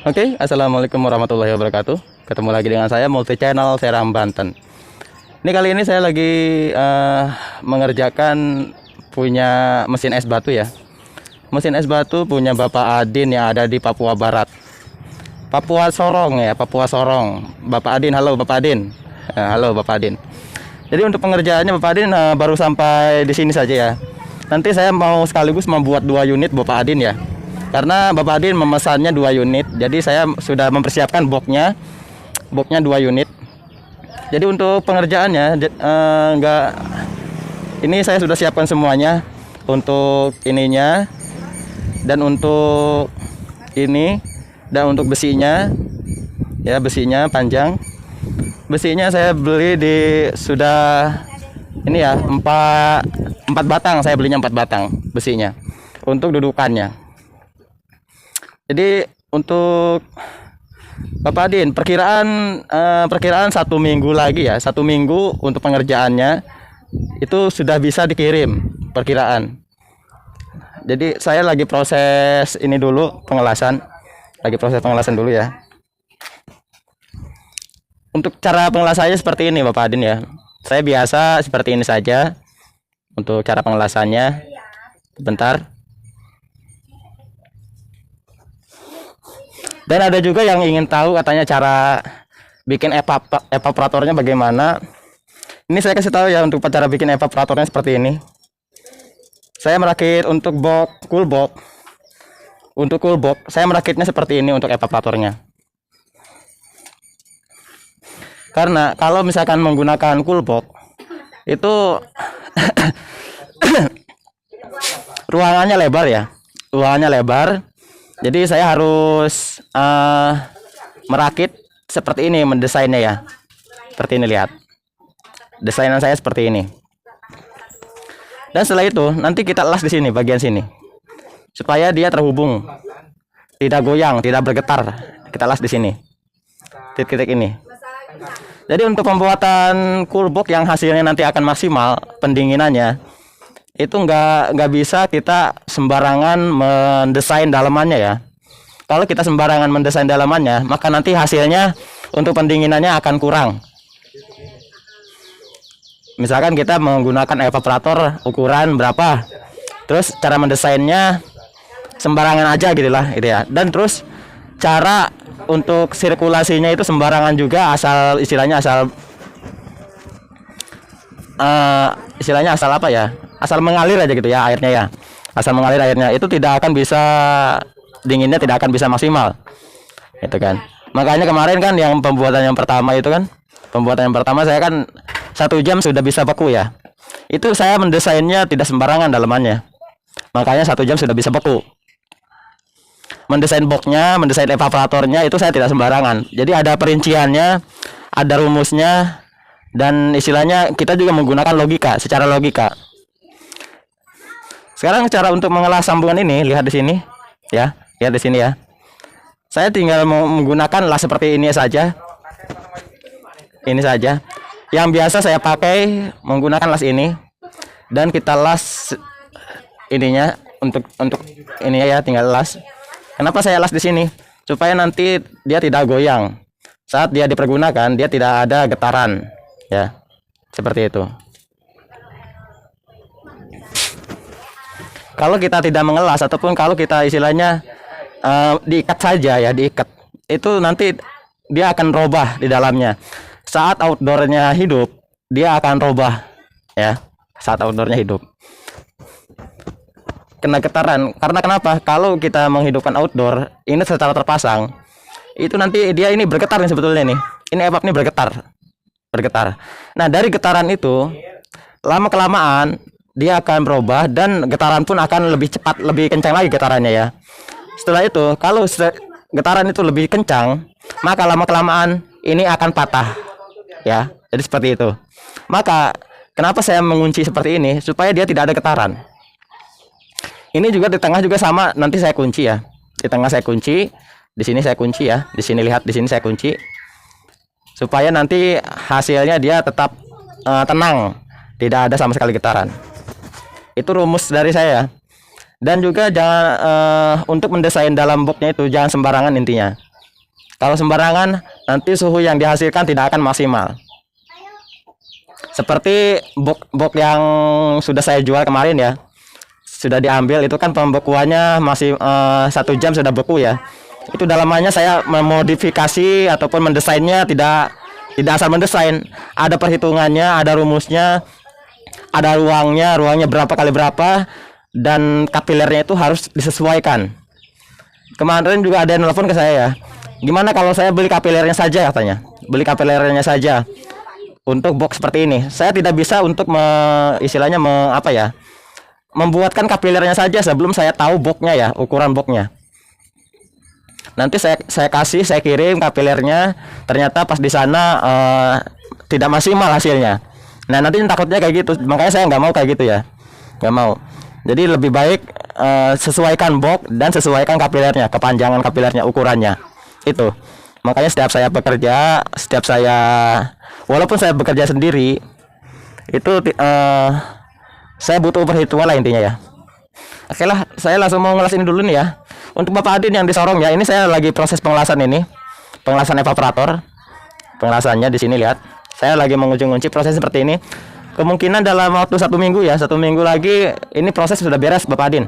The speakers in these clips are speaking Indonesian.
Oke, assalamualaikum warahmatullahi wabarakatuh. Ketemu lagi dengan saya Multi Channel Seram Banten. Ini kali ini saya lagi mengerjakan punya mesin es batu ya. Mesin es batu punya Bapak Adin yang ada di Papua Barat, Papua Sorong ya, Papua Sorong. Bapak Adin, halo Bapak Adin. Halo Bapak Adin. Jadi untuk pengerjaannya Bapak Adin baru sampai di sini saja ya. Nanti saya mau sekaligus membuat 2 unit Bapak Adin ya. Karena Bapak Adin memesannya 2 unit, jadi saya sudah mempersiapkan boxnya 2 unit. Jadi untuk pengerjaannya ini saya sudah siapkan semuanya untuk ininya dan untuk ini dan untuk besinya ya, besinya panjang. Besinya saya beli sudah ini ya 4 batang, saya belinya 4 batang besinya untuk dudukannya. Jadi untuk Bapak Adin perkiraan 1 minggu lagi ya, 1 minggu untuk pengerjaannya itu sudah bisa dikirim perkiraan. Jadi saya lagi proses ini dulu, pengelasan dulu ya. Untuk cara pengelasannya seperti ini Bapak Adin ya. Saya biasa seperti ini saja untuk cara pengelasannya. Bentar. Dan ada juga yang ingin tahu katanya cara bikin evaporatornya bagaimana. Ini saya kasih tahu ya untuk cara bikin evaporatornya seperti ini. Saya merakit untuk cool box. Untuk cool box saya merakitnya seperti ini untuk evaporatornya. Karena kalau misalkan menggunakan cool box itu ruangannya lebar ya. Ruangannya lebar. Jadi saya harus merakit seperti ini, mendesainnya ya. Seperti ini, lihat. Desainan saya seperti ini. Dan setelah itu nanti kita las di sini, bagian sini. Supaya dia terhubung. Tidak goyang, tidak bergetar. Kita las di sini. Titik-titik ini. Jadi untuk pembuatan cool box yang hasilnya nanti akan maksimal pendinginannya, itu nggak bisa kita sembarangan mendesain dalamannya ya. Kalau kita sembarangan mendesain dalamannya, maka nanti hasilnya untuk pendinginannya akan kurang. Misalkan kita menggunakan evaporator ukuran berapa, terus cara mendesainnya sembarangan aja gitulah gitu ya. Dan terus cara untuk sirkulasinya itu sembarangan juga, asal istilahnya asal apa ya, asal mengalir aja gitu ya airnya ya, asal mengalir airnya, itu tidak akan bisa, dinginnya tidak akan bisa maksimal itu kan. Makanya kemarin kan yang pembuatan yang pertama saya kan 1 jam sudah bisa beku ya. Itu saya mendesainnya tidak sembarangan dalamannya, makanya 1 jam sudah bisa beku. Mendesain boxnya, mendesain evaporatornya itu saya tidak sembarangan. Jadi ada perinciannya, ada rumusnya, dan istilahnya kita juga menggunakan logika, secara logika. Sekarang cara untuk mengelas sambungan ini, lihat di sini ya, lihat di sini ya. Saya tinggal menggunakan las seperti ini saja. Ini saja. Yang biasa saya pakai menggunakan las ini, dan kita las ininya untuk ini ya, tinggal las. Kenapa saya las di sini? Supaya nanti dia tidak goyang. Saat dia dipergunakan, dia tidak ada getaran. Ya, seperti itu. Kalau kita tidak mengelas ataupun kalau kita istilahnya diikat saja ya, diikat, itu nanti dia akan robah di dalamnya. Saat outdoornya hidup, dia akan robah ya. Saat outdoornya hidup, kena getaran. Karena kenapa? Kalau kita menghidupkan outdoor ini secara terpasang, itu nanti dia ini bergetar nih sebetulnya nih. Ini evap nih bergetar. Nah, dari getaran itu lama kelamaan dia akan berubah dan getaran pun akan lebih cepat, lebih kencang lagi getarannya ya. Setelah itu kalau getaran itu lebih kencang, maka lama kelamaan ini akan patah ya. Jadi seperti itu. Maka kenapa saya mengunci seperti ini, supaya dia tidak ada getaran. Ini juga di tengah juga sama, nanti saya kunci ya. Di tengah saya kunci, di sini saya kunci ya. Di sini lihat, di sini saya kunci. Supaya nanti hasilnya dia tetap tenang, tidak ada sama sekali getaran. Itu rumus dari saya. Dan juga jangan untuk mendesain dalam boxnya itu jangan sembarangan intinya. Kalau sembarangan, nanti suhu yang dihasilkan tidak akan maksimal. Seperti box yang sudah saya jual kemarin ya, sudah diambil itu kan pembekuannya masih 1 jam sudah beku ya. Itu dalamannya saya memodifikasi ataupun mendesainnya tidak asal mendesain. Ada perhitungannya, ada rumusnya, ada ruangnya berapa kali berapa, dan kapilernya itu harus disesuaikan. Kemarin juga ada yang nelfon ke saya ya, gimana kalau saya beli kapilernya saja, katanya. Beli kapilernya saja untuk box seperti ini. Saya tidak bisa untuk istilahnya membuatkan kapilernya saja sebelum saya tahu boxnya ya, ukuran boxnya. Nanti saya kirim kapilernya, ternyata pas di sana tidak maksimal hasilnya. Nah nanti takutnya kayak gitu, makanya saya nggak mau kayak gitu ya, nggak mau. Jadi lebih baik sesuaikan box dan sesuaikan kapilernya, kepanjangan kapilernya, ukurannya itu. Makanya walaupun saya bekerja sendiri, itu saya butuh perhitungan lah intinya ya. Oke lah, saya langsung mau ngelas ini dulu nih ya. Untuk Bapak Adin yang di Sorong ya, ini saya lagi proses pengelasan ini, pengelasan evaporator. Pengelasannya di sini lihat. Saya lagi mengunci proses seperti ini. Kemungkinan dalam waktu 1 minggu ya, 1 minggu lagi ini proses sudah beres Bapak Adin.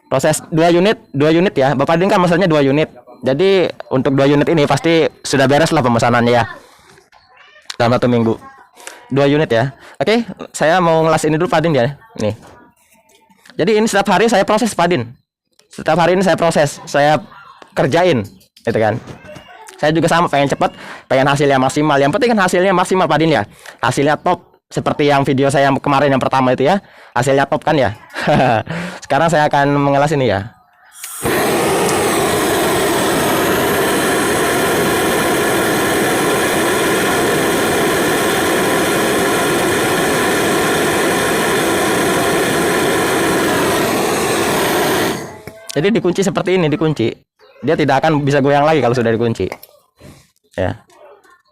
Proses 2 unit ya. Bapak Adin kan maksudnya 2 unit. Jadi untuk 2 unit ini pasti sudah beres lah pemesanannya ya, dalam 1 minggu 2 unit ya. Oke, saya mau ngelas ini dulu Pak Adin ya. Nih. Jadi ini setiap hari saya proses Pak Adin. Setiap hari ini saya proses, saya kerjain, gitu kan. Saya juga sama, pengen cepat, pengen hasilnya maksimal. Yang penting kan hasilnya maksimal Pak Adin ya. Hasilnya top, seperti yang video saya yang kemarin yang pertama itu ya. Hasilnya top kan ya. Sekarang saya akan mengelas ini ya. Jadi dikunci seperti ini, dikunci. Dia tidak akan bisa goyang lagi kalau sudah dikunci. Ya.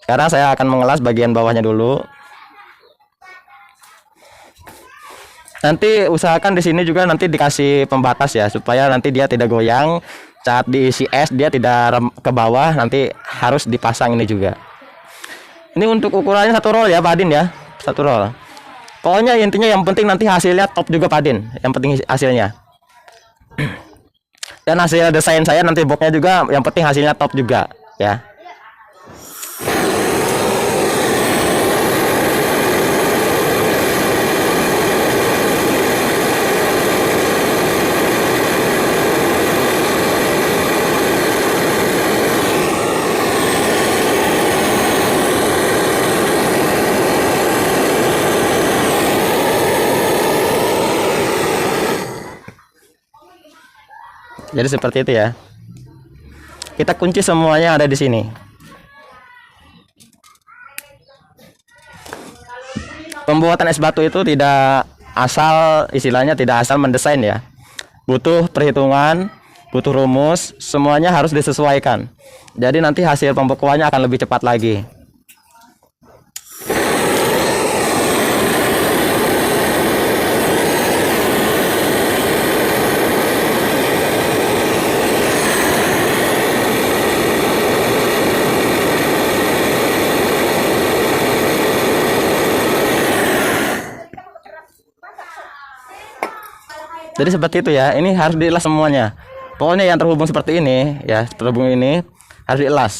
Sekarang saya akan mengelas bagian bawahnya dulu. Nanti usahakan di sini juga nanti dikasih pembatas ya, supaya nanti dia tidak goyang saat diisi es, dia tidak ke bawah. Nanti harus dipasang ini juga. Ini untuk ukurannya 1 roll ya Pak Adin ya, 1 roll. Pokoknya intinya yang penting nanti hasilnya top juga Pak Adin. Yang penting hasilnya. Dan hasil desain saya nanti boxnya juga yang penting hasilnya top juga ya. Jadi seperti itu ya. Kita kunci semuanya ada di sini. Pembuatan es batu itu tidak asal, istilahnya tidak asal mendesain ya. Butuh perhitungan, butuh rumus, semuanya harus disesuaikan. Jadi nanti hasil pembekuannya akan lebih cepat lagi. Jadi seperti itu ya, ini harus dielas semuanya. Pokoknya yang terhubung seperti ini ya, terhubung ini harus dielas.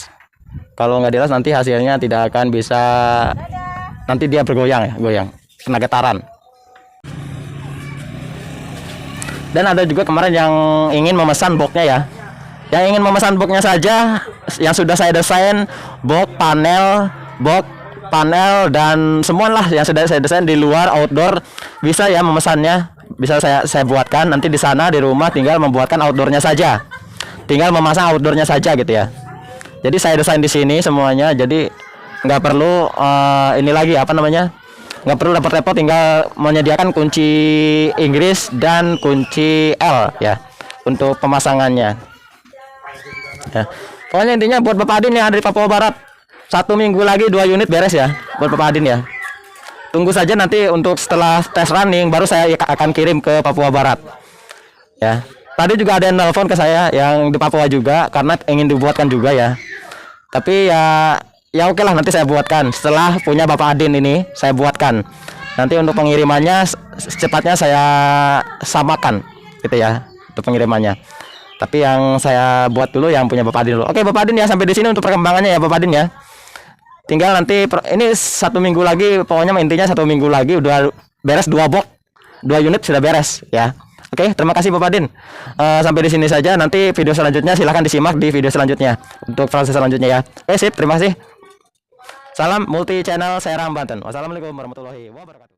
Kalau nggak dielas nanti hasilnya tidak akan bisa, nanti dia bergoyang ya, goyang, kena getaran. Dan ada juga kemarin yang ingin memesan boxnya ya. Yang ingin memesan boxnya saja, yang sudah saya desain, box, panel dan semualah yang sudah saya desain di luar outdoor, bisa ya memesannya. Bisa saya buatkan nanti di sana di rumah, tinggal membuatkan outdoornya saja, tinggal memasang outdoornya saja gitu ya. Jadi saya desain di sini semuanya, jadi nggak perlu ini lagi apa namanya, nggak perlu repot-repot, tinggal menyediakan kunci Inggris dan kunci L ya untuk pemasangannya ya. Pokoknya intinya buat Bapak Adin yang ada di Papua Barat, 1 minggu lagi 2 unit beres ya buat Bapak Adin ya. Tunggu saja nanti untuk setelah tes running baru saya akan kirim ke Papua Barat ya. Tadi juga ada yang nelpon ke saya yang di Papua juga karena ingin dibuatkan juga ya. Tapi ya oke lah, nanti saya buatkan setelah punya Bapak Adin ini, saya buatkan. Nanti untuk pengirimannya secepatnya saya samakan gitu ya untuk pengirimannya. Tapi yang saya buat dulu yang punya Bapak Adin dulu. Oke Bapak Adin ya, sampai di sini untuk perkembangannya ya Bapak Adin ya. Tinggal nanti ini 1 minggu lagi, pokoknya intinya 1 minggu lagi udah beres 2 unit sudah beres ya. Oke, terima kasih Bapak Din. Sampai di sini saja. Nanti video selanjutnya silahkan disimak di video selanjutnya untuk proses selanjutnya ya. Sip, terima kasih. Salam multi channel Serang Banten. Wassalamualaikum warahmatullahi wabarakatuh.